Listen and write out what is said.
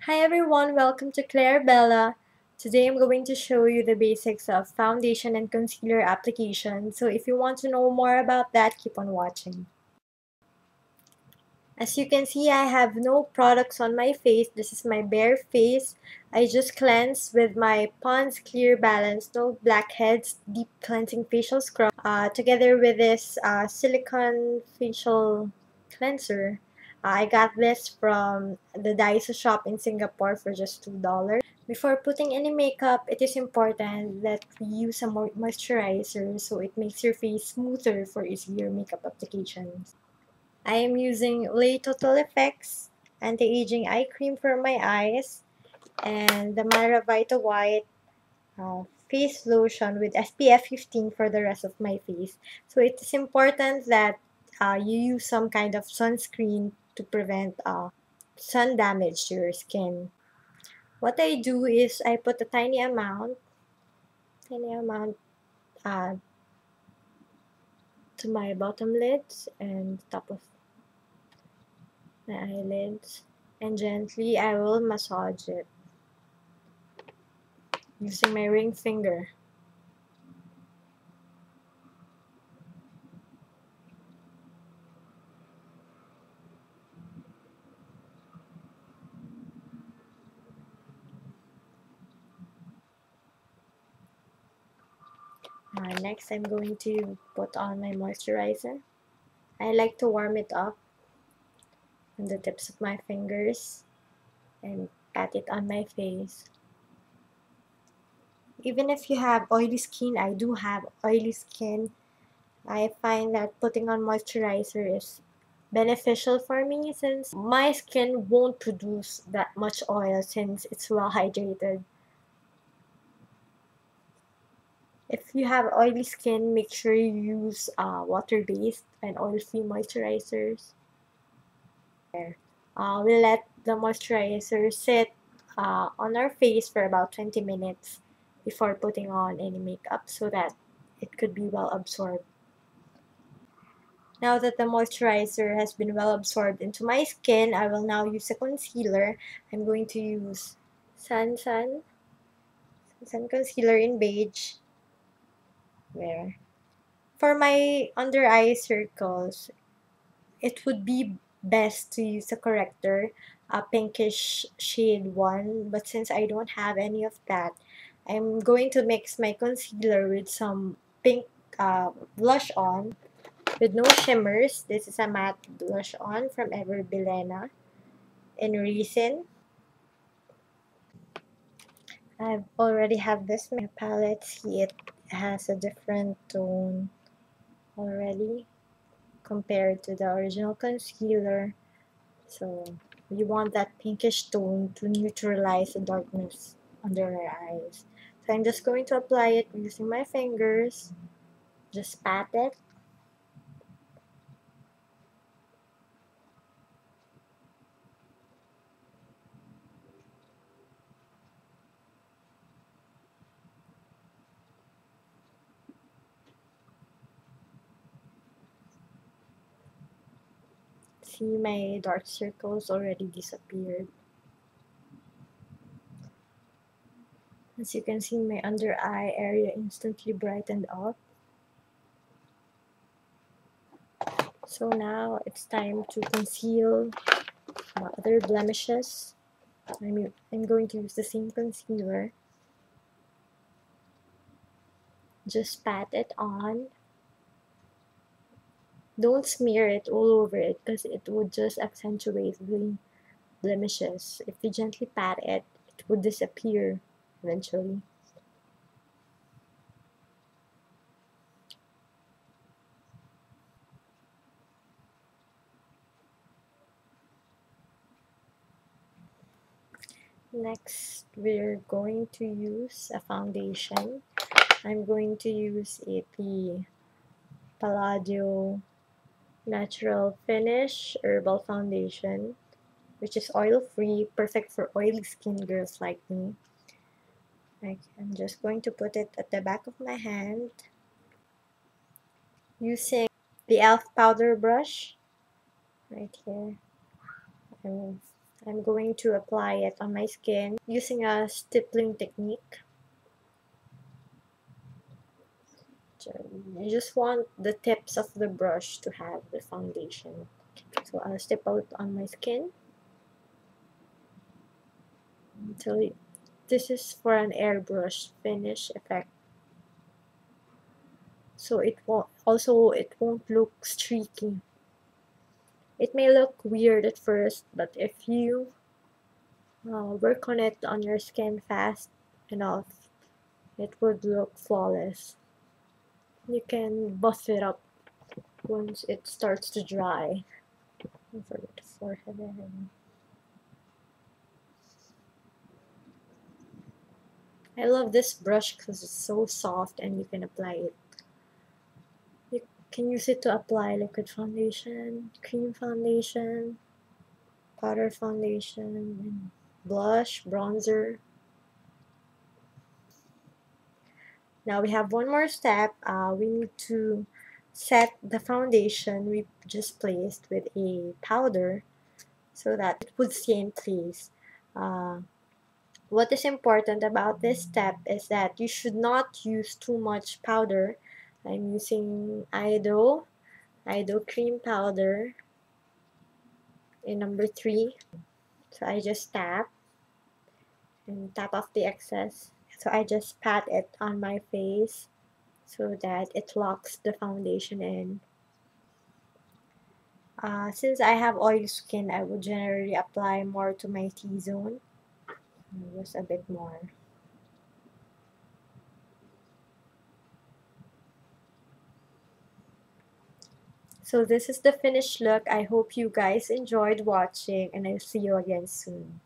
Hi everyone, welcome to ClairbellaTV. Today I'm going to show you the basics of foundation and concealer application. So if you want to know more about that, keep on watching. As you can see, I have no products on my face. This is my bare face. I just cleanse with my Pond's Clear Balance No Blackheads Deep Cleansing Facial Scrub together with this silicone facial cleanser. I got this from the Daiso shop in Singapore for just $2. Before putting any makeup, it is important that we use a moisturizer so it makes your face smoother for easier makeup applications. I am using Olay Total Effects Anti-Aging Eye Cream for my eyes and the Myra VitaWhite face lotion with SPF 15 for the rest of my face. So it is important that you use some kind of sunscreen to prevent sun damage to your skin. What I do is I put a tiny amount uh, to my bottom lids and top of my eyelids, and gently I will massage it using my ring finger. Next, I'm going to put on my moisturizer. I like to warm it up on the tips of my fingers and pat it on my face. Even if you have oily skin, I do have oily skin, I find that putting on moisturizer is beneficial for me since my skin won't produce that much oil since it's well hydrated. If you have oily skin, make sure you use water-based and oil-free moisturizers. We'll let the moisturizer sit on our face for about 20 minutes before putting on any makeup so that it could be well absorbed. Now that the moisturizer has been well absorbed into my skin, I will now use a concealer. I'm going to use SanSan concealer in Beige. There. For my under eye circles, it would be best to use a corrector, a pinkish shade one. But since I don't have any of that, I'm going to mix my concealer with some pink blush on with no shimmers. This is a matte blush on from Bilena in Raisin. I already have this in my palette. See, it has a different tone already compared to the original concealer. So we want that pinkish tone to neutralize the darkness under our eyes. So I'm just going to apply it using my fingers. Just pat it. See, my dark circles already disappeared. As you can see, my under eye area instantly brightened up. So now it's time to conceal other blemishes. I'm going to use the same concealer. Just pat it on. Don't smear it all over it because it would just accentuate the blemishes. If you gently pat it, it would disappear eventually. Next, we're going to use a foundation. I'm going to use the Palladio Natural Finish Herbal Foundation, which is oil-free, perfect for oily skin girls like me. I'm just going to put it at the back of my hand using the e.l.f. powder brush right here. I'm I'm going to apply it on my skin using a stippling technique. You just want the tips of the brush to have the foundation. So I'll stipple it on my skin until this is for an airbrush finish effect. So it won't look streaky. It may look weird at first, but if you work on it on your skin fast enough, it would look flawless. You can buff it up once it starts to dry. For the forehead area. I love this brush because it's so soft and you can apply it. You can use it to apply liquid foundation, cream foundation, powder foundation, and blush, bronzer. Now we have one more step. We need to set the foundation we just placed with a powder so that it would stay in place. What is important about this step is that you should not use too much powder. I'm using Aido cream powder in number 3. So I just tap and tap off the excess. So I just pat it on my face so that it locks the foundation in. Since I have oily skin, I would generally apply more to my T-zone. Just a bit more. So this is the finished look. I hope you guys enjoyed watching and I'll see you again soon.